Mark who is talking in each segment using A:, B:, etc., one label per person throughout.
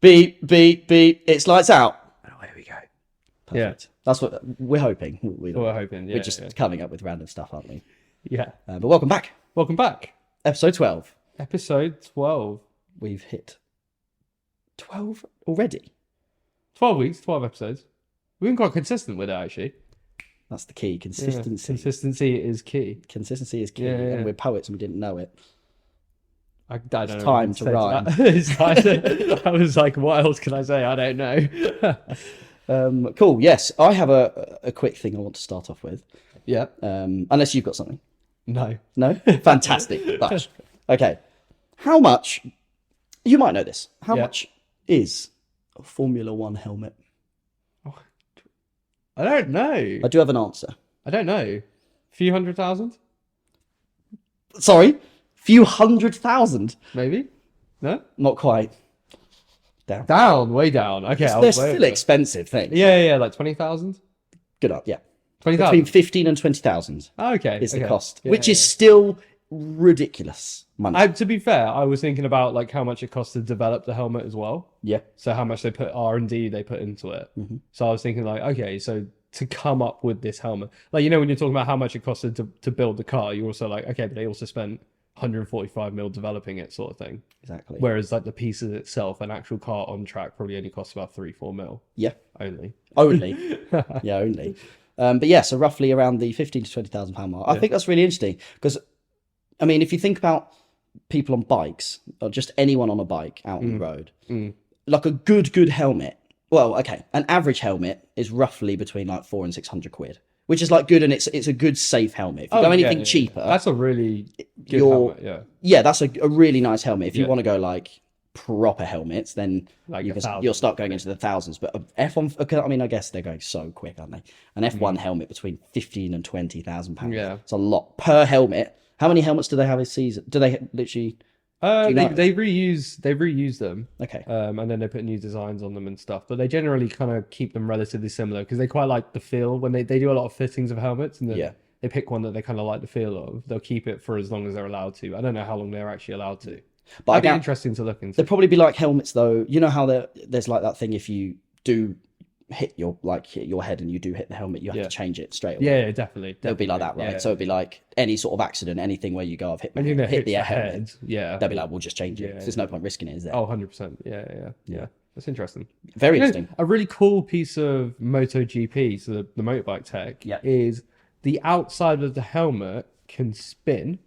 A: Beep, beep, beep. It's lights out. Oh, here we go. Perfect.
B: Yeah.
A: That's what we're hoping.
B: We're hoping. Yeah,
A: we're just coming up with random stuff, aren't we?
B: Yeah.
A: But welcome back.
B: Welcome back.
A: Episode 12.
B: Episode 12.
A: We've hit 12 already.
B: 12 weeks, 12 episodes. We've been quite consistent with it, actually.
A: That's the key. Consistency.
B: Yeah, consistency is key.
A: Consistency is key.
B: Yeah.
A: And we're poets and we didn't know it.
B: I don't know.
A: Time to rhyme.
B: I was like, what else can I say? I don't know.
A: Cool. Yes, I have a quick thing I want to start off with.
B: Yeah.
A: Unless you've got something.
B: No.
A: No? Fantastic. But, okay. How much, you might know this, how much is a Formula One helmet?
B: I don't know.
A: I do have an answer.
B: I don't know. A few 100,000?
A: Sorry? Few 100,000?
B: Maybe? No?
A: Not quite. Down.
B: Down, way down. Okay.
A: They're still expensive things.
B: Yeah, like 20,000?
A: Good up, yeah.
B: 20,000?
A: Between 15 and 20,000
B: okay.
A: is the cost,
B: Yeah,
A: which is still ridiculous money.
B: To be fair, I was thinking about like how much it costs to develop the helmet as well.
A: Yeah.
B: So how much they put R&D they put into it.
A: Mm-hmm.
B: So I was thinking like, okay, so to come up with this helmet, like, you know, when you're talking about how much it costed to build the car, you're also like, okay, but they also spent 145 mil developing it, sort of thing.
A: Exactly.
B: Whereas like the pieces itself, an actual car on track probably only costs about 3-4 mil.
A: Yeah.
B: Only.
A: Yeah, only. But yeah, so roughly around the 15 to 20,000 pound mark. I think that's really interesting because, I mean, if you think about people on bikes or just anyone on a bike out on the road, like a good helmet. Well, okay, an average helmet is roughly between like 400 and 600 quid, which is like good, and it's a good safe helmet. If you go anything cheaper,
B: that's a really good helmet.
A: Yeah, that's a really nice helmet. If you want to go like proper helmets, then
B: like
A: you'll start going into the thousands. But F1, I mean, I guess they're going so quick, aren't they? An F1 helmet between 15 and 20,000 pounds.
B: Yeah,
A: it's a lot per helmet. How many helmets do they have a season? Do they literally?
B: They reuse them.
A: Okay.
B: And then they put new designs on them and stuff. But they generally kind of keep them relatively similar because they quite like the feel when they do a lot of fittings of helmets, and then they pick one that they kind of like the feel of. They'll keep it for as long as they're allowed to. I don't know how long they're actually allowed to. But it'd be interesting to look into.
A: There'd probably be like helmets though. You know how there's like that thing if you do hit your head and you do hit the helmet, you have to change it straight away.
B: Yeah, definitely.
A: It'll be like that, right?
B: Yeah.
A: So it'd be like any sort of accident, anything where you go, I've hit the helmet.
B: Yeah.
A: They'll be like, we'll just change it. There's no point risking it, is there?
B: Oh, 100%. Yeah. That's interesting.
A: Very interesting.
B: A really cool piece of MotoGP, so the motorbike tech, is the outside of the helmet can spin.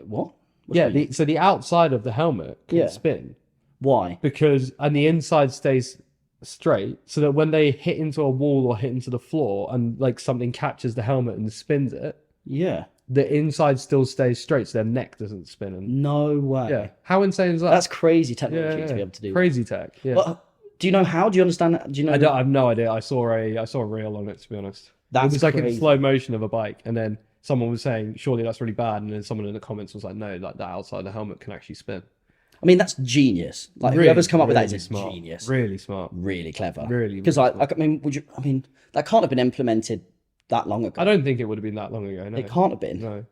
A: What?
B: So the outside of the helmet can spin.
A: Why?
B: And the inside stays straight, so that when they hit into a wall or hit into the floor and like something catches the helmet and spins it, the inside still stays straight, so their neck doesn't spin.
A: No way.
B: Yeah. How insane is that?
A: That's crazy technology to be able to do.
B: Crazy tech. Yeah.
A: But, do you know how? Do you understand that? Do you know?
B: I have no idea. I saw a reel on it, to be honest. It was like in slow motion of a bike, and then someone was saying, surely that's really bad, and then someone in the comments was like, no, like that outside of the helmet can actually spin. I
A: mean, that's genius. Like whoever's come up with that is
B: smart.
A: Genius.
B: Really smart.
A: Really clever.
B: Really.
A: Because I mean, that can't have been implemented that long ago.
B: I don't think it would have been that long ago. No.
A: It can't have been.
B: No.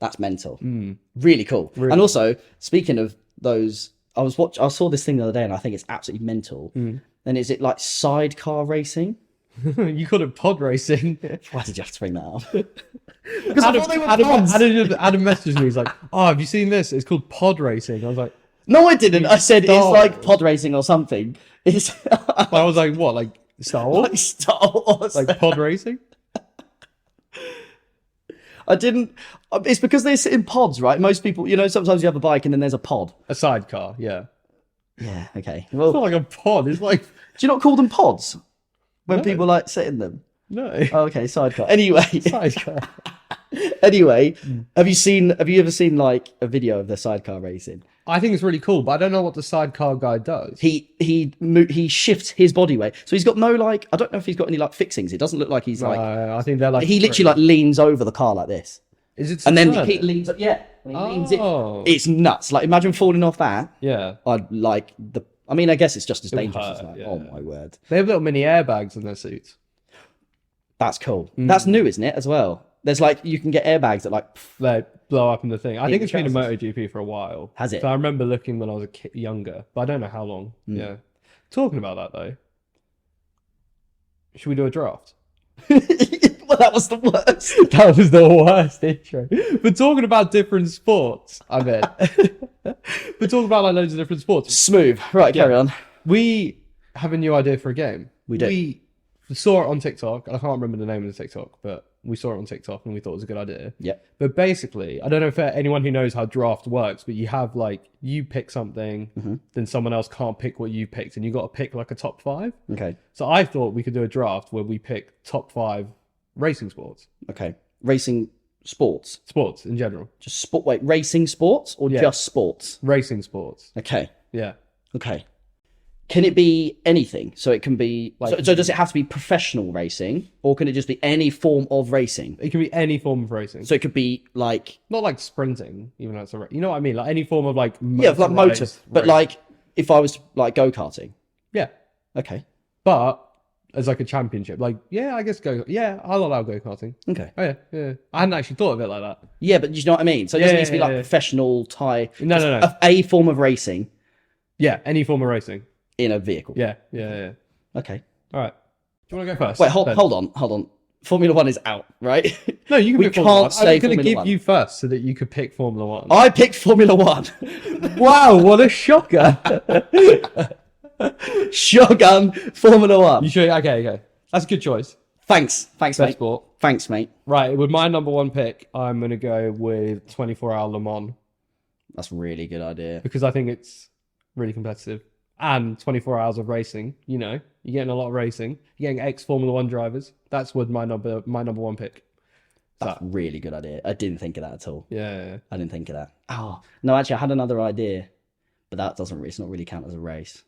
A: That's mental. Really cool. Really. And also, speaking of those, I saw this thing the other day, and I think it's absolutely mental. And is it like sidecar racing?
B: You called it pod racing.
A: Why did you have to bring that up?
B: Because Adam messaged me. He's like, "Oh, have you seen this? It's called pod racing." I was like,
A: "No, I didn't." I said it's like pod racing or something.
B: I was like, "What? Like Star Wars?
A: Like Star Wars?
B: Like pod racing?"
A: I didn't. It's because they sit in pods, right? Most people, sometimes you have a bike and then there's a pod.
B: A sidecar, yeah.
A: Yeah. Okay.
B: Well, it's not like a pod. It's like.
A: Do you not call them pods when people like sit in them?
B: No.
A: Oh, okay, sidecar. Anyway.
B: Sidecar.
A: Anyway, have you ever seen like a video of the sidecar racing?
B: I think it's really cool, but I don't know what the sidecar guy does.
A: He shifts his body weight, so he's got no like. I don't know if he's got any like fixings. It doesn't look like he's like.
B: I think they're like.
A: He literally like leans over the car like this.
B: Is it?
A: And then he leans up. Yeah. And he leans it. It's nuts. Like imagine falling off that.
B: Yeah.
A: I mean, I guess it's just as dangerous as that. Yeah. Oh my word.
B: They have little mini airbags in their suits.
A: That's cool. That's new, isn't it? As well. There's like, you can get airbags that like,
B: Like blow up in the thing. I think it's been a
A: trousers.
B: MotoGP for a while.
A: Has it?
B: So I remember looking when I was a kid, younger, but I don't know how long. Yeah. Talking about that though, should we do a draft?
A: Well, that was the worst.
B: That was the worst intro. But talking about different sports, I bet. But talking about like loads of different sports.
A: Smooth. Right, carry on.
B: We have a new idea for a game.
A: We do.
B: We saw it on TikTok. I can't remember the name of the TikTok, but we saw it on TikTok and we thought it was a good idea.
A: Yeah.
B: But basically, I don't know if anyone who knows how draft works, but you have like, you pick something, then someone else can't pick what you picked, and you got to pick like a top 5.
A: Okay.
B: So I thought we could do a draft where we pick top 5 racing sports.
A: Okay. Racing sports.
B: Sports in general.
A: Just sport. Wait, racing sports or just sports?
B: Racing sports.
A: Okay.
B: Yeah.
A: Okay. Can it be anything? So it can be.
B: Like-
A: so does it have to be professional racing, or can it just be any form of racing?
B: It can be any form of racing.
A: So it could be like.
B: Not like sprinting, even though it's a race. You know what I mean? Like any form of like
A: Yeah, like motor. But like, if I was to, like go karting.
B: Yeah.
A: Okay.
B: But as like a championship, like, yeah, I guess I'll allow go-karting.
A: Okay.
B: Oh yeah. I hadn't actually thought of it like that.
A: Yeah, but you know what I mean. So it doesn't need to be like professional tie.
B: No.
A: A form of racing
B: Yeah, any form of racing.
A: in a vehicle.
B: Yeah.
A: Okay.
B: All right. Do you want to go first?
A: Wait, hold on. Formula One is out, right?
B: No, you can
A: We
B: pick Formula
A: can't
B: One.
A: say
B: I'm going to
A: Formula
B: give
A: One.
B: you first so that you could pick Formula One.
A: I picked Formula One.
B: Wow, what a shocker.
A: Shotgun Formula One.
B: You sure? Okay. That's a good choice.
A: Thanks,
B: Best
A: mate.
B: sport.
A: Thanks, mate.
B: Right, with my number 1 pick, I'm going to go with 24-hour Le Mans
A: That's a really good idea.
B: because I think it's really competitive. And 24 hours of racing, you know, you're getting a lot of racing. You're getting ex-Formula One drivers. That's what my number 1 pick.
A: That's a really good idea. I didn't think of that at all.
B: Yeah.
A: I didn't think of that. Oh, no, actually, I had another idea, but that doesn't, it's not really count as a race.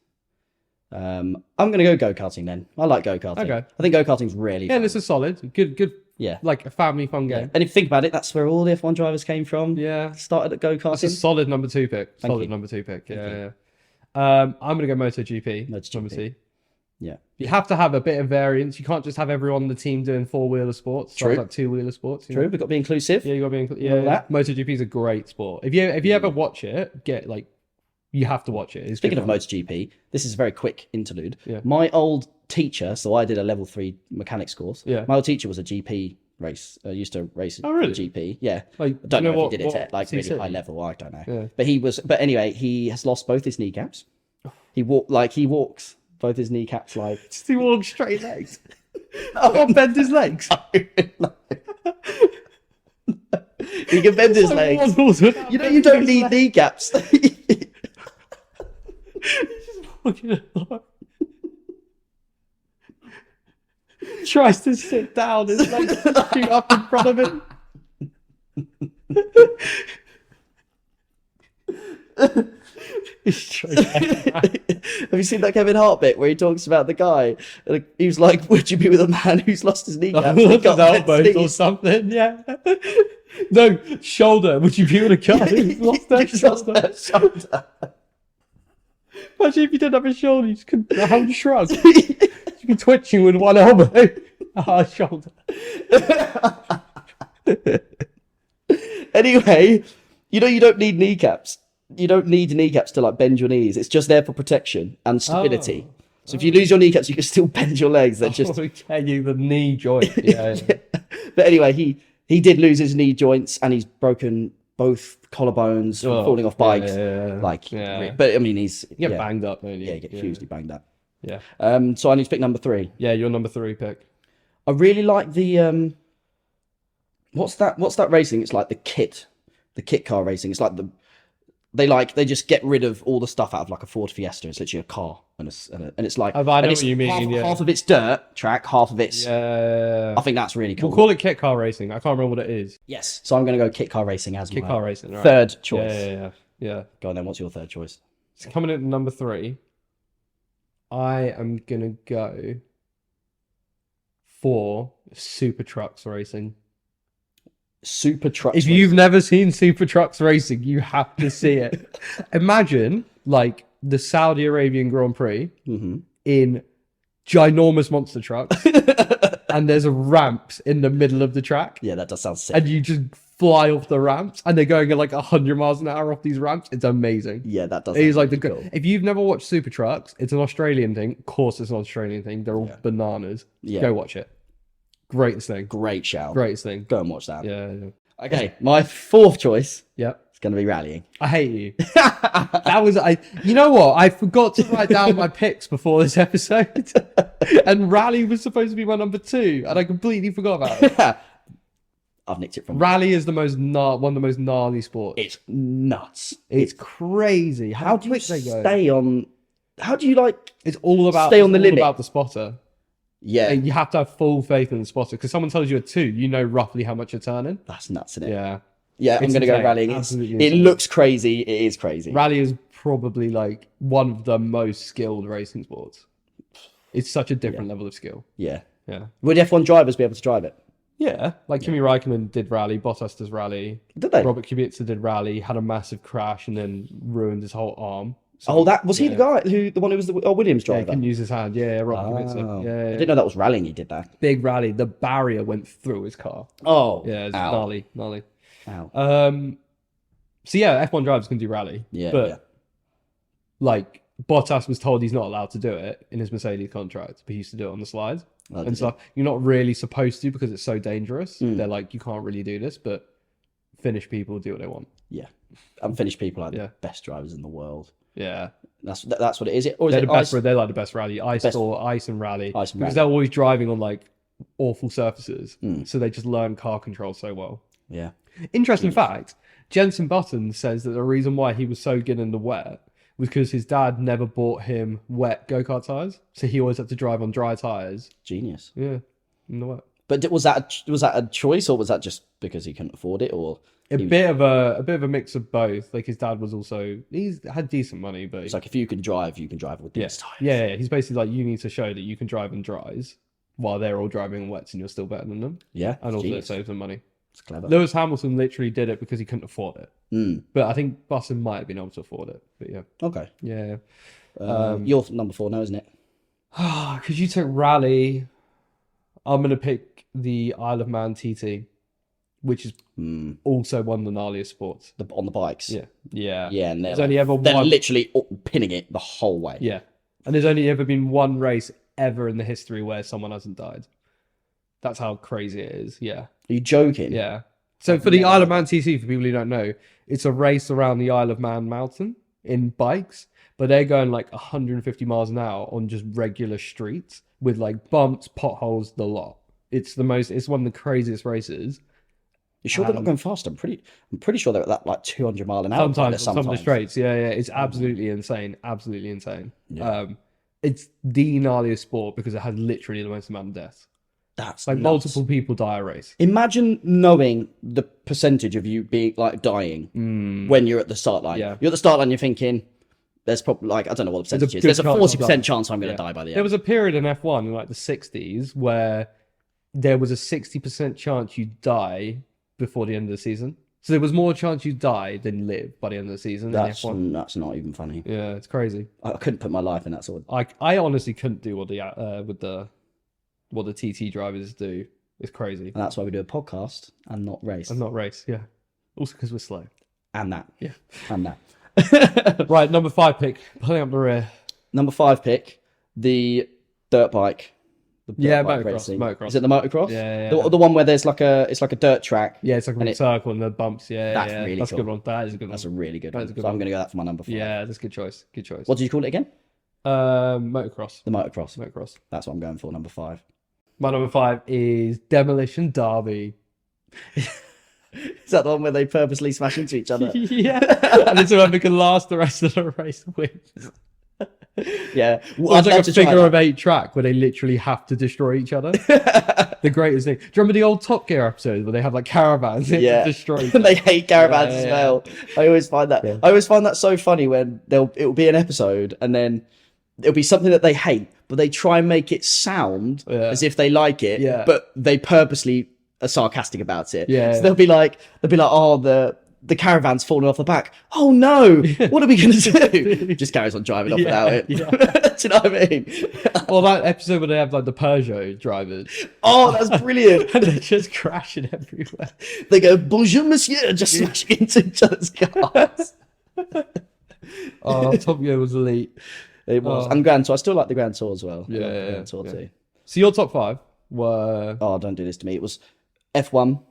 A: I'm going to go karting then. I like go-karting.
B: Okay.
A: I think go-karting's really
B: Yeah,
A: fun.
B: this is solid. Good.
A: Yeah.
B: Like a family fun game.
A: And if you think about it, that's where all the F1 drivers came from.
B: Yeah.
A: Started at
B: That's a
A: go-karting.
B: solid number 2 pick.
A: you.
B: Number 2 pick.
A: Thank you.
B: Yeah. I'm going to go MotoGP.
A: MotoGP.
B: Number 2.
A: Yeah.
B: You have to have a bit of variance. You can't just have everyone on the team doing 4-wheeler sports.
A: True.
B: Like 2-wheeler sports. You
A: True,
B: know?
A: we've got to be inclusive.
B: Yeah, you got to be.
A: All that.
B: MotoGP is a great sport. If you ever watch it, you have to watch it. It's
A: Speaking
B: good
A: of
B: fun.
A: MotoGP, this is a very quick interlude.
B: Yeah.
A: My old teacher, so I did a level 3 mechanics course.
B: Yeah.
A: My old teacher was a GP race, used to race
B: Oh, really?
A: GP. Yeah.
B: Like,
A: I don't
B: do you
A: know if
B: what-
A: he did it
B: what
A: at like really
B: CC?
A: high level. I don't know.
B: Yeah.
A: But anyway, he has lost both his kneecaps. He walks both his kneecaps like.
B: Just he walks straight legs. Can't bend his legs.
A: He can bend his legs. You know, you don't need kneecaps.
B: Tries to sit down, his legs shoot up in front of him.
A: Have you seen that Kevin Hart bit where he talks about the guy? And he was like, "Would you be with a man who's lost his kneecaps? He
B: His
A: can't bend his
B: elbows or
A: knees."
B: something, yeah. No, shoulder. Would you be with a guy who's lost their
A: He's lost
B: shoulder?
A: their shoulder.
B: Imagine if you didn't have a shoulder, you just couldn't hold shrug. You'd be twitching with one elbow. Shoulder.
A: Anyway, you know, you don't need kneecaps. You don't need kneecaps to like bend your knees. It's just there for protection and stability. So if you lose your kneecaps, you can still bend your legs. They're just.
B: We tell you the knee joint. Yeah.
A: But anyway, he did lose his knee joints and he's broken both collarbones from falling off bikes.
B: Yeah.
A: But I mean, he's
B: You get banged up, don't you?
A: Yeah, you get hugely banged up.
B: Yeah.
A: So I need to pick number 3.
B: Yeah, your number 3 pick.
A: I really like the what's that racing? It's like the kit car racing. It's like they just get rid of all the stuff out of like a Ford Fiesta. It's literally a car and it's like
B: I know
A: and
B: what you mean.
A: half of it's dirt track, half of it's.
B: Yeah.
A: I think that's really cool.
B: We'll call it kit car racing. I can't remember what it is.
A: Yes. So I'm going to go kit car racing as
B: Kit
A: my
B: car racing. All right.
A: third choice.
B: Yeah.
A: Go on then. What's your third choice?
B: It's coming in at number 3. I am gonna go for super trucks racing.
A: Super trucks.
B: If you've never seen super trucks racing, you have to see it. Imagine like the Saudi Arabian Grand Prix in ginormous monster trucks and there's ramps in the middle of the track,
A: Yeah, that does sound sick.
B: and you just fly off the ramps, and they're going at like 100 miles an hour off these ramps. It's amazing.
A: Yeah, that does.
B: It's like the
A: cool.
B: If you've never watched Super Trucks, it's an Australian thing. Of course, it's an Australian thing. They're all bananas.
A: Yeah.
B: Go watch it. Greatest thing.
A: Great shout.
B: Greatest thing.
A: Go and watch that.
B: Yeah.
A: Okay, my fourth choice
B: Yeah.
A: is going to be rallying.
B: I hate you. That was You know what? I forgot to write down my picks before this episode, and rally was supposed to be my number 2, and I completely forgot about it.
A: I've nicked it from
B: Rally is one of the most gnarly sports.
A: It's nuts.
B: It's crazy.
A: How do you
B: quick they go.
A: stay on? How do you like?
B: It's all about
A: stay on the limit.
B: About the spotter.
A: Yeah,
B: And you have to have full faith in the spotter, because someone tells you a 2, you know roughly how much you're turning.
A: that's nuts, isn't it?
B: Yeah.
A: Yeah, I'm
B: It's
A: going to go
B: insane.
A: rallying.
B: Absolutely
A: It
B: insane.
A: looks crazy. It is crazy.
B: Rally is probably like one of the most skilled racing sports. It's such a different level of skill.
A: Yeah.
B: Yeah.
A: Would F1 drivers be able to drive it?
B: Yeah. Like Kimi Räikkönen did rally, Bottas does rally.
A: Did they?
B: Robert Kubica did rally, had a massive crash and then ruined his whole arm. So,
A: Oh, that was he the guy the one who was the Williams
B: Yeah, he
A: driver?
B: couldn't use his hand. Yeah, Robert Kubica.
A: Oh.
B: Yeah,
A: I
B: yeah.
A: didn't know that was rallying. He did that.
B: Big rally. The barrier went through his car.
A: Oh,
B: Yeah, it's
A: ow.
B: gnarly.
A: Ow.
B: So yeah, F1 drivers can do rally.
A: Yeah,
B: But
A: yeah.
B: like Bottas was told he's not allowed to do it in his Mercedes contract, but he used to do it on the slides
A: Oh,
B: and
A: did
B: stuff. You're not really supposed to, because it's so dangerous.
A: Mm.
B: They're like, you can't really do this, but Finnish people do what they want.
A: Yeah, Unfinished people are
B: Yeah.
A: the best drivers in the world.
B: Yeah,
A: That's what it is. Or is
B: they're
A: it
B: the best.
A: ice?
B: They're like the best rally, ice
A: Best-
B: or ice and rally,
A: Ice and
B: because
A: rally.
B: they're always driving on like awful surfaces,
A: Mm.
B: so they just learn car control so well.
A: Yeah.
B: Interesting fact: Jensen Button says that the reason why he was so good in the wet was because his dad never bought him wet go-kart tires, so he always had to drive on dry tires.
A: Genius.
B: Yeah, in the wet.
A: But was that a choice, or was that just because he couldn't afford it, or
B: A bit of a mix of both. Like his dad was also he's had decent money, but
A: it's like if you can drive with these tires?
B: yeah. He's basically like, you need to show that you can drive in dries while they're all driving in wets and you're still better than them.
A: Yeah.
B: And also it
A: Genius.
B: saves them money.
A: It's clever.
B: Lewis Hamilton literally did it because he couldn't afford it.
A: Mm.
B: But I think Button might have been able to afford it. But yeah.
A: Okay.
B: Yeah.
A: You're number 4 now, isn't it?
B: Because you took rally, I'm going to pick the Isle of Man TT, which is also one of the gnarliest sports.
A: On the bikes.
B: Yeah. Yeah.
A: Yeah, and
B: There's only ever
A: they're
B: one.
A: literally pinning it the whole way.
B: Yeah. And there's only ever been one race ever in the history where someone hasn't died. That's how crazy it is. Yeah.
A: Are you joking?
B: Yeah. So for the Isle of Man TT, for people who don't know, it's a race around the Isle of Man mountain in bikes, but they're going like 150 miles an hour on just regular streets with like bumps, potholes, the lot. It's one of the craziest races.
A: You sure they're not going fast? I'm pretty sure they're at that like 200 mile an hour.
B: Sometimes on some of the straights. Yeah. It's absolutely insane. Absolutely insane.
A: Yeah.
B: It's the gnarliest sport because it has literally the most amount of deaths.
A: That's
B: Like
A: nuts.
B: multiple people die a race.
A: Imagine knowing the percentage of you being like dying when you're at the start line.
B: Yeah.
A: You're at the start line, you're thinking, there's probably like, I don't know what the percentage is.
B: good
A: There's a
B: chance I'll
A: 40% chance I'm going to die by the
B: There
A: end.
B: was a period in F1 in like the 60s where there was a 60% chance you'd die before the end of the season. So there was more chance you die than live by the end of the season in F1.
A: That's not even funny.
B: Yeah, it's crazy.
A: I couldn't put my life in that sort of...
B: I honestly couldn't do what the TT drivers do. It's crazy.
A: And that's why we do a podcast and not race.
B: And not race, yeah. Also because we're slow.
A: And that.
B: Yeah.
A: And that.
B: Right, number 5 pick. Pulling up the rear.
A: Number 5 pick, the dirt bike. The dirt bike
B: motocross,
A: racing.
B: motocross.
A: Is it the motocross?
B: Yeah.
A: The one where there's it's like a dirt track.
B: Yeah, it's like a circle and the bumps. Yeah,
A: That's
B: yeah.
A: really
B: That's a
A: cool.
B: good one. That is a good one.
A: That's a really good
B: That
A: one.
B: is a good
A: So I'm
B: one.
A: going to go that for my number 5.
B: Yeah, that's a good choice. Good choice.
A: What did you call it again?
B: Motocross.
A: The motocross.
B: Motocross.
A: That's what I'm going for, number 5.
B: My number 5 is Demolition Derby.
A: Is that the one where they purposely smash into each other?
B: Yeah. And it's whoever can last the rest of the race wins.
A: Yeah.
B: Well, it's like a figure of 8 track where they literally have to destroy each other. The greatest thing. Do you remember the old Top Gear episodes where they have like caravans and
A: Yeah.
B: destroy each
A: And
B: other?
A: they hate caravans
B: Yeah,
A: as
B: yeah.
A: well. I always find that.
B: Yeah.
A: I always find that so funny when it'll be an episode and then it'll be something that they hate, but they try and make it sound as if they like it.
B: Yeah.
A: But they purposely are sarcastic about it.
B: Yeah.
A: So they'll be like, oh, the the caravan's falling off the back. Oh no, what are we going to do? Just carries on driving off without it. Do you know what I mean?
B: Or that episode where they have like the Peugeot drivers.
A: Oh, that's brilliant.
B: And they're just crashing everywhere.
A: They go, bonjour, monsieur, just smashing into each other's cars.
B: Oh, Top Gear was elite.
A: It was. And Grand Tour. I still like the Grand Tour as well.
B: Yeah,
A: Grand Tour too.
B: So your top 5 were...
A: Oh, don't do this to me. It was F1.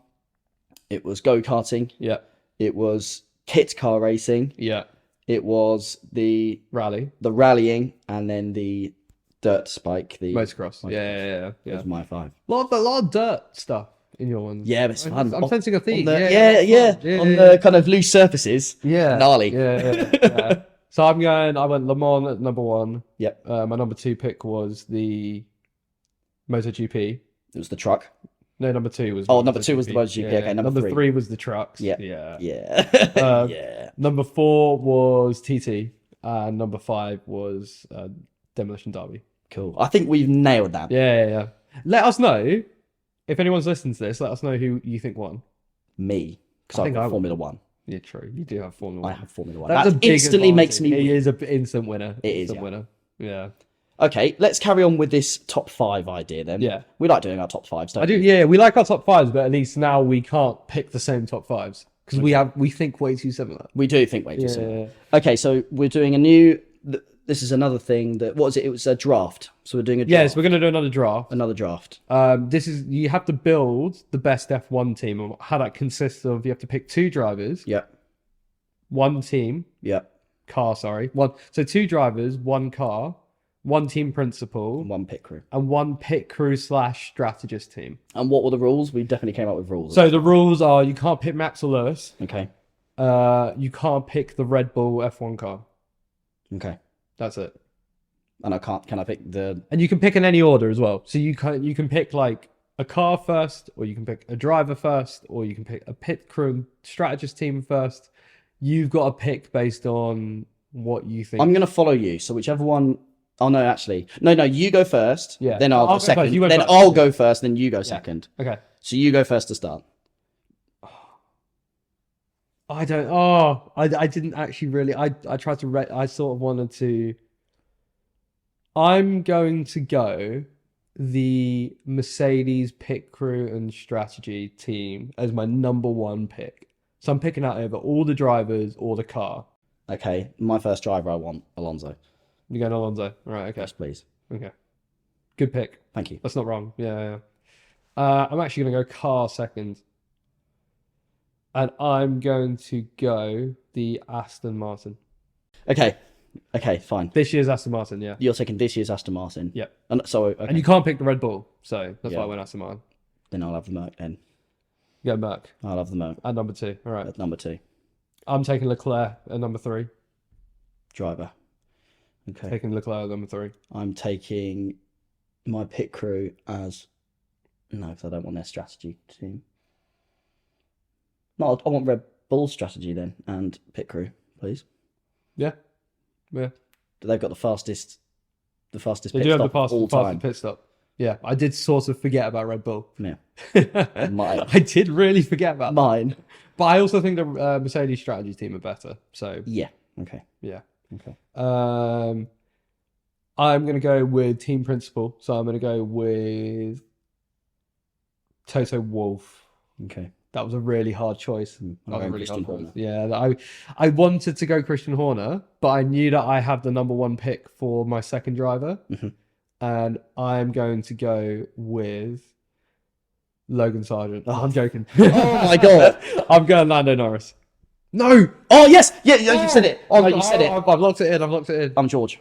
A: It was go-karting.
B: Yeah.
A: It was kit car racing.
B: Yeah.
A: It was the rallying, and then the dirt spike. The
B: motocross. Yeah.
A: That was my 5.
B: A lot of dirt stuff in your ones.
A: Yeah, it's fun.
B: I'm sensing a theme.
A: On the kind of loose surfaces.
B: Yeah.
A: Gnarly.
B: Yeah. So I went Le Mans at number 1.
A: Yep.
B: My number 2 pick was the MotoGP.
A: It was the truck.
B: No, number 2 was...
A: Oh, number 2 was the MotoGP.
B: Yeah.
A: Okay, number 3.
B: 3 was the trucks.
A: Yeah.
B: Yeah.
A: Yeah.
B: Number 4 was TT. And number 5 was Demolition Derby.
A: Cool. I think we've nailed that.
B: Yeah. Let us know, if anyone's listening to this, let us know who you think won.
A: Me. Because I've got Formula 1.
B: Yeah, true. You do have Formula 1.
A: I have Formula 1.
B: That
A: instantly makes me...
B: He is an instant winner.
A: It is,
B: winner. Yeah.
A: Okay, let's carry on with this top 5 idea then.
B: Yeah.
A: We like doing our top 5s, don't we?
B: I do, yeah. We like our top 5s, but at least now we can't pick the same top 5s. Because we think way too similar.
A: We do think way too similar. Okay, so we're doing a new... This is another thing that... What was it? It was a draft. So we're doing a draft.
B: Yes, we're going to do another draft.
A: Another draft.
B: You have to build the best F1 team. And how that consists of, you have to pick 2 drivers.
A: Yep.
B: 1 team.
A: Yep.
B: Car, sorry. So 2 drivers, 1 car, 1 team principal.
A: 1 pit crew.
B: And 1 pit crew / strategist team.
A: And what were the rules? We definitely came up with rules.
B: So the rules are, you can't pick Max or Lewis.
A: Okay.
B: You can't pick the Red Bull F1 car.
A: Okay.
B: That's it.
A: And can I pick the...
B: And you can pick in any order as well. So you can pick like a car first, or you can pick a driver first, or you can pick a pit crew and strategist team first. You've got to pick based on what you think.
A: I'm going to follow you. So whichever one... Oh, no, actually. No, you go first.
B: Yeah.
A: Then I'll go second. Then
B: first.
A: I'll go first, then you go second.
B: Okay.
A: So you go first to start.
B: I didn't actually really. I tried to. I sort of wanted to. I'm going to go the Mercedes pit crew and strategy team as my number 1 pick. So I'm picking out over all the drivers or the car.
A: Okay, my first driver I want, Alonso.
B: You're going Alonso, right? Okay.
A: Yes, please.
B: Okay. Good pick.
A: Thank you.
B: That's not wrong. Yeah. I'm actually going to go car second. And I'm going to go the Aston Martin.
A: Okay, fine.
B: This year's Aston Martin, yeah.
A: You're taking this year's Aston Martin.
B: Yep.
A: Okay.
B: And you can't pick the Red Bull, so that's why I went Aston Martin.
A: Then I'll have the Merc then.
B: Go Merc.
A: I'll have the Merc.
B: At number 2, all right.
A: At number 2.
B: I'm taking Leclerc at number 3.
A: Driver. Okay.
B: Taking Leclerc at number 3.
A: I'm taking my pit crew as... No, because I don't want their strategy team. No, I want Red Bull strategy then, and pit crew, please.
B: Yeah.
A: They've got the fastest
B: They
A: pit
B: do have
A: stop
B: the
A: all time.
B: fastest pit stop. Yeah, I did sort of forget about Red Bull.
A: Yeah.
B: I did really forget about
A: mine.
B: But I also think the Mercedes strategy team are better. So
A: yeah. Okay.
B: Yeah.
A: Okay.
B: I'm going to go with team principal. So I'm going to go with Toto Wolff.
A: Okay.
B: That was a really hard choice. That was a really hard choice.
A: Horner.
B: Yeah, I wanted to go Christian Horner, but I knew that I have the number 1 pick for my second driver.
A: Mm-hmm.
B: And I'm going to go with Logan Sargent.
A: Oh.
B: I'm joking.
A: Oh my god.
B: I'm going Lando Norris. No.
A: Oh yes. Yeah. You said it. Oh, you said it.
B: I've locked it in.
A: I'm George.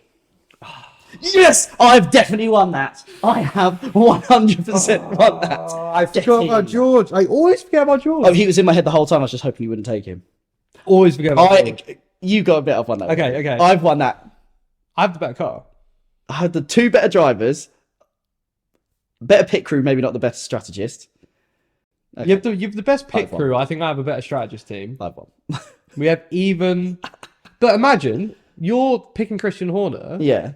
A: Yes, I've definitely won that. I have 100% won that.
B: I forgot about George. I always forget about George.
A: Oh, he was in my head the whole time. I was just hoping you wouldn't take him.
B: Always forget about George.
A: You got a bit. I've won that.
B: Okay.
A: I've won that.
B: I have the better car.
A: I had the 2 better drivers, better pit crew, maybe not the best strategist. Okay.
B: You have the best pit crew. I think I have a better strategist team.
A: I've won.
B: We have even. But imagine you're picking Christian Horner.
A: Yeah.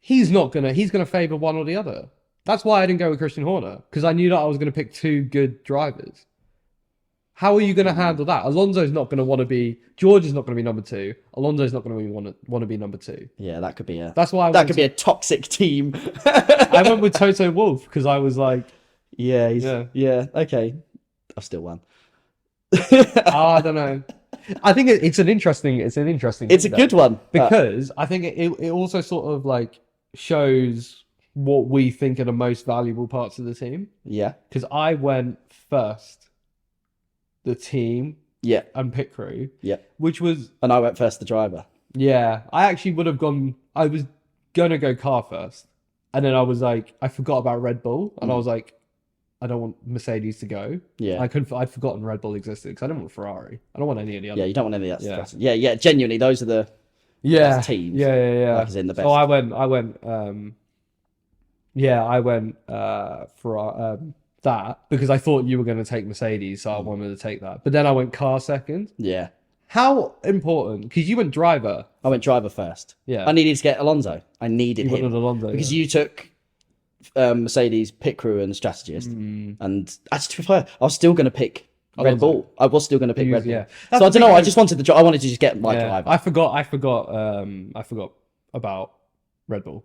B: He's gonna favour one or the other. That's why I didn't go with Christian Horner, because I knew that I was gonna pick 2 good drivers. How are you going to handle that? Alonso's not going to want to be. George is not going to be number 2. Alonso's not going to want to be number 2.
A: Yeah, that could be a.
B: That's why
A: that could be a toxic team.
B: I went with Toto Wolff because I was like,
A: yeah, okay. I've still won.
B: I don't know. I think it's an interesting. It's
A: a good one
B: because I think it also sort of like shows what we think are the most valuable parts of the team.
A: Yeah,
B: because I went first. The team,
A: yeah,
B: and pit crew,
A: yeah,
B: which was,
A: and I went first, the driver.
B: Yeah, I actually would have gone. I was gonna go car first, and then I was like, I forgot about Red Bull, and I was like, I don't want Mercedes to go.
A: Yeah,
B: I'd forgotten Red Bull existed because I didn't want Ferrari. I don't want any of the other.
A: Yeah, you don't want any of that. Yeah. Genuinely, those are the teams.
B: Yeah.
A: Like, as in the best.
B: So I went. I went for that because I thought you were going to take Mercedes, so I wanted to take that. But then I went car second.
A: Yeah.
B: How important? Because you went driver.
A: I went driver first.
B: Yeah.
A: I needed to get Alonso. I needed him.
B: Alonso,
A: because you took Mercedes, pit crew, and strategist. And actually, to be fair, I was still going to pick Red Bull. I was still going to pick Red Bull. Yeah. So I don't know. I just wanted the. I wanted to just get my driver.
B: I forgot about Red Bull.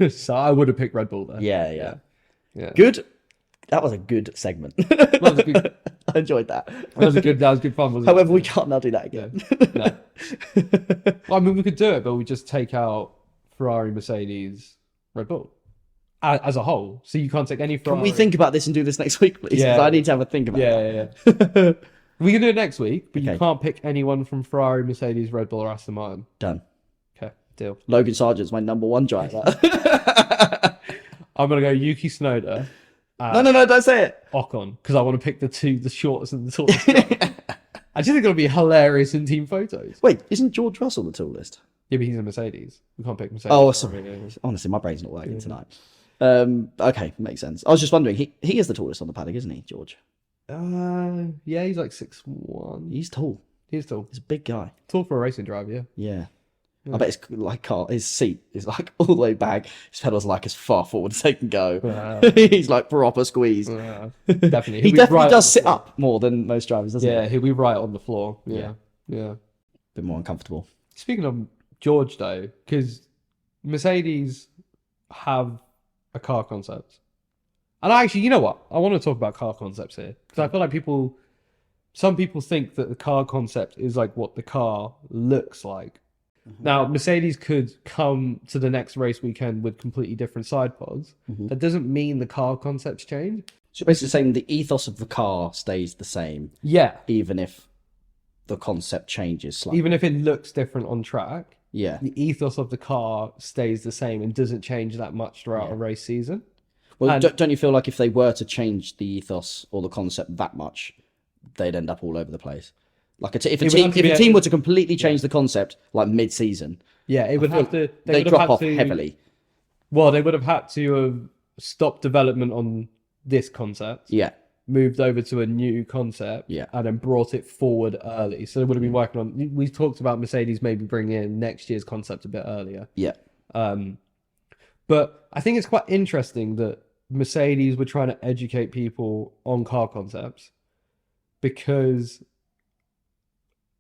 B: So I would have picked Red Bull then.
A: Yeah. Good. That was a good segment. I enjoyed that.
B: That was good fun, wasn't it?
A: However, we can't now do that again.
B: No. Well, I mean, we could do it, but we just take out Ferrari, Mercedes, Red Bull as a whole. So you can't take any Ferrari.
A: Can we think about this and do this next week, please?
B: Yeah.
A: I need to have a think about
B: it. Yeah. We can do it next week, but you can't pick anyone from Ferrari, Mercedes, Red Bull, or Aston Martin.
A: Done.
B: Okay, deal.
A: Logan Sargent's my number 1 driver.
B: I'm going to go Yuki Tsunoda.
A: No, don't say it.
B: Ocon, because I want to pick the shortest and the tallest guy. I just think it'll be hilarious in team photos.
A: Wait, isn't George Russell the tallest?
B: Yeah, but he's a Mercedes. We can't pick Mercedes.
A: Oh, sorry. Honestly, my brain's not working tonight. Okay, makes sense. I was just wondering, he is the tallest on the paddock, isn't he, George?
B: Yeah, he's like 6'1".
A: He's tall.
B: He's tall.
A: He's a big guy.
B: Tall for a racing driver, yeah.
A: Yeah. I bet it's like his seat is like all the way back. His pedals are like as far forward as they can go. He's like proper squeezed.
B: Definitely.
A: He definitely does sit up more than most drivers, doesn't he?
B: Yeah, he'll be right on the floor. Yeah.
A: A bit more uncomfortable.
B: Speaking of George, though, because Mercedes have a car concept. And actually, you know what? I want to talk about car concepts here. Because I feel like some people think that the car concept is like what the car looks like. Now, Mercedes could come to the next race weekend with completely different side pods. That doesn't mean the car concepts change.
A: So basically saying the ethos of the car stays the same.
B: Yeah.
A: Even if the concept changes slightly.
B: Even if it looks different on track.
A: Yeah.
B: The ethos of the car stays the same and doesn't change that much throughout a race season.
A: Well, don't you feel like if they were to change the ethos or the concept that much, they'd end up all over the place? Like if a team were to completely change the concept like mid-season,
B: it would have to.
A: They drop off heavily.
B: Well, they would have had to have stopped development on this concept.
A: Yeah.
B: Moved over to a new concept.
A: Yeah.
B: And then brought it forward early. So they would have been working on. We talked about Mercedes maybe bringing in next year's concept a bit earlier.
A: Yeah.
B: But I think it's quite interesting that Mercedes were trying to educate people on car concepts because.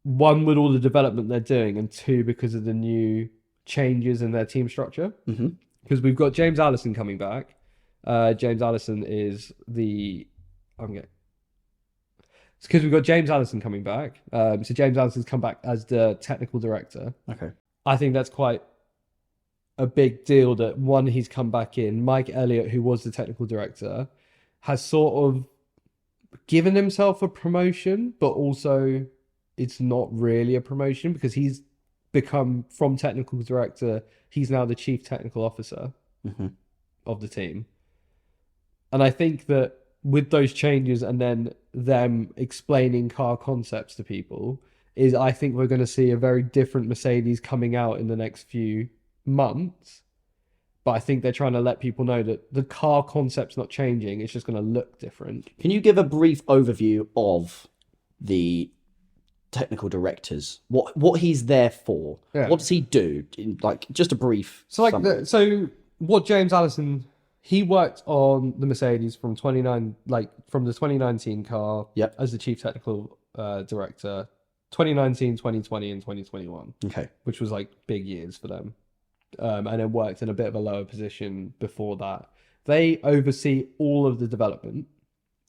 B: 1, with all the development they're doing, and 2, because of the new changes in their team structure. Because we've got James Allison coming back. James Allison is the... It's because we've got James Allison coming back. So James Allison's come back as the technical director.
A: Okay.
B: I think that's quite a big deal that, 1, he's come back in. Mike Elliott, who was the technical director, has sort of given himself a promotion, but also... it's not really a promotion because he's become from technical director. He's now the chief technical officer of the team. And I think that with those changes and then them explaining car concepts to people I think we're going to see a very different Mercedes coming out in the next few months. But I think they're trying to let people know that the car concept's not changing. It's just going to look different.
A: Can you give a brief overview of the technical directors, what he's there for? What does he do? Like just a brief
B: so what James Allison, he worked on the Mercedes from from the 2019 car
A: Yep.
B: as the chief technical director, 2019, 2020, and 2021.
A: Okay.
B: Which was like big years for them. And then worked in a bit of a lower position before that. They oversee all of the development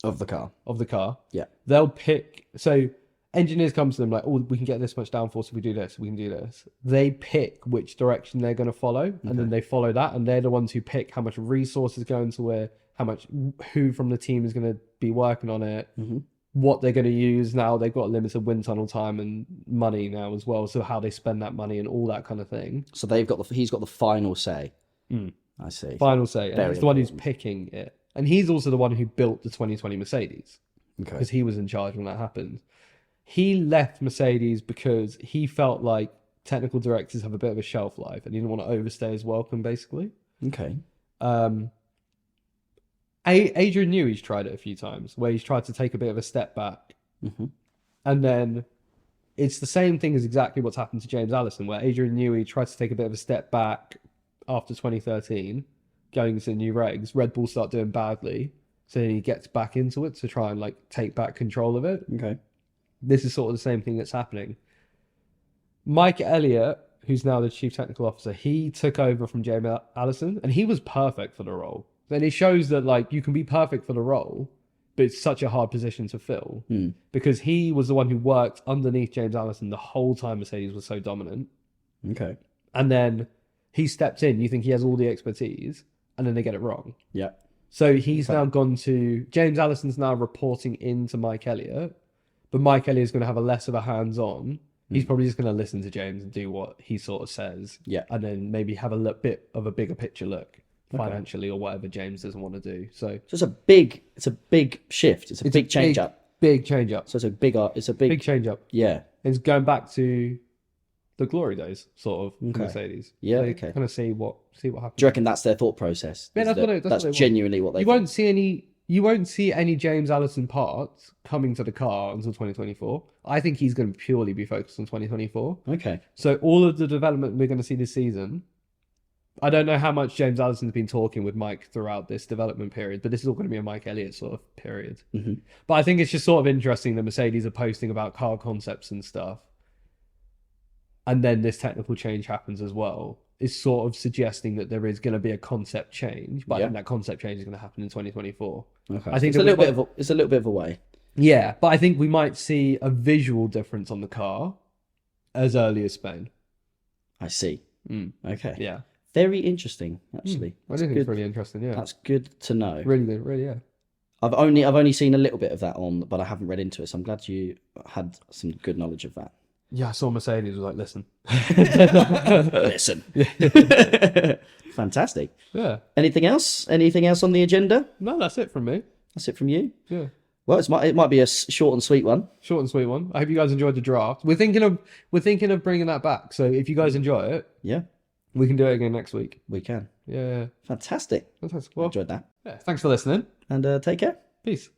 A: Of the car.
B: Yeah. They'll pick, so engineers come to them like, oh, we can get this much downforce if we do this, we can do this. They pick which direction they're going to follow, and then they follow that, and they're the ones who pick how much resources go into it, who from the team is going to be working on it, what they're going to use. Now they've got limited wind tunnel time and money now as well, so how they spend that money and all that kind of thing.
A: So he's got the final say. I see.
B: Final say, and he's the one who's picking it. And he's also the one who built the 2020 Mercedes, because he was in charge when that happened. He left Mercedes because he felt like technical directors have a bit of a shelf life, and he didn't want to overstay his welcome, basically.
A: Okay.
B: Adrian Newey's tried it a few times, where he's tried to take a bit of a step back. And then it's the same thing as exactly what's happened to James Allison, where Adrian Newey tried to take a bit of a step back after 2013, going into new regs. Red Bull start doing badly, so then he gets back into it to try and like take back control of it.
A: Okay.
B: This is sort of the same thing that's happening. Mike Elliott, who's now the chief technical officer, he took over from James Allison, and he was perfect for the role. And it shows that like you can be perfect for the role, but it's such a hard position to fill, because he was the one who worked underneath James Allison the whole time Mercedes was so dominant.
A: Okay.
B: And then he steps in. You think he has all the expertise, and then they get it wrong.
A: Yeah.
B: So he's now gone to... James Allison's now reporting into Mike Elliott, but Mike Elliott's going to have a less of a hands-on. He's probably just going to listen to James and do what he sort of says.
A: Yeah.
B: And then maybe have a bit of a bigger picture look financially, or whatever James doesn't want to do. So
A: it's a big shift. It's a big change up.
B: Big change up.
A: So it's a big
B: change up.
A: Yeah.
B: It's going back to the glory days, sort of, for Mercedes.
A: Yeah,
B: so
A: okay.
B: Kind of see what happens.
A: Do you reckon that's their thought process?
B: Yeah, that's
A: genuinely what they
B: You won't see any James Allison parts coming to the car until 2024. I think he's going to purely be focused on 2024.
A: Okay.
B: So all of the development we're going to see this season, I don't know how much James Allison's been talking with Mike throughout this development period, but this is all going to be a Mike Elliott sort of period. But I think it's just sort of interesting that Mercedes are posting about car concepts and stuff, and then this technical change happens as well. Is sort of suggesting that there is going to be a concept change, but I think that concept change is going to happen in 2024.
A: Okay.
B: I think
A: it's a little bit of a way.
B: Yeah, but I think we might see a visual difference on the car as early as Spain.
A: I see. Okay.
B: Yeah.
A: Very interesting, actually.
B: I think it's really interesting. Yeah.
A: That's good to know.
B: Really good. Really, yeah.
A: I've only seen a little bit of that on, but I haven't read into it. So I'm glad you had some good knowledge of that.
B: Yeah, I saw Mercedes was like, listen.
A: Listen. Fantastic.
B: Yeah.
A: Anything else? Anything else on the agenda?
B: No, that's it from me.
A: That's it from you?
B: Yeah.
A: Well, it might be a short and sweet one.
B: Short and sweet one. I hope you guys enjoyed the draft. We're thinking of bringing that back. So if you guys enjoy it,
A: yeah,
B: we can do it again next week.
A: We can.
B: Yeah.
A: Fantastic.
B: Fantastic. Well,
A: enjoyed that.
B: Yeah. Thanks for listening.
A: And take care.
B: Peace.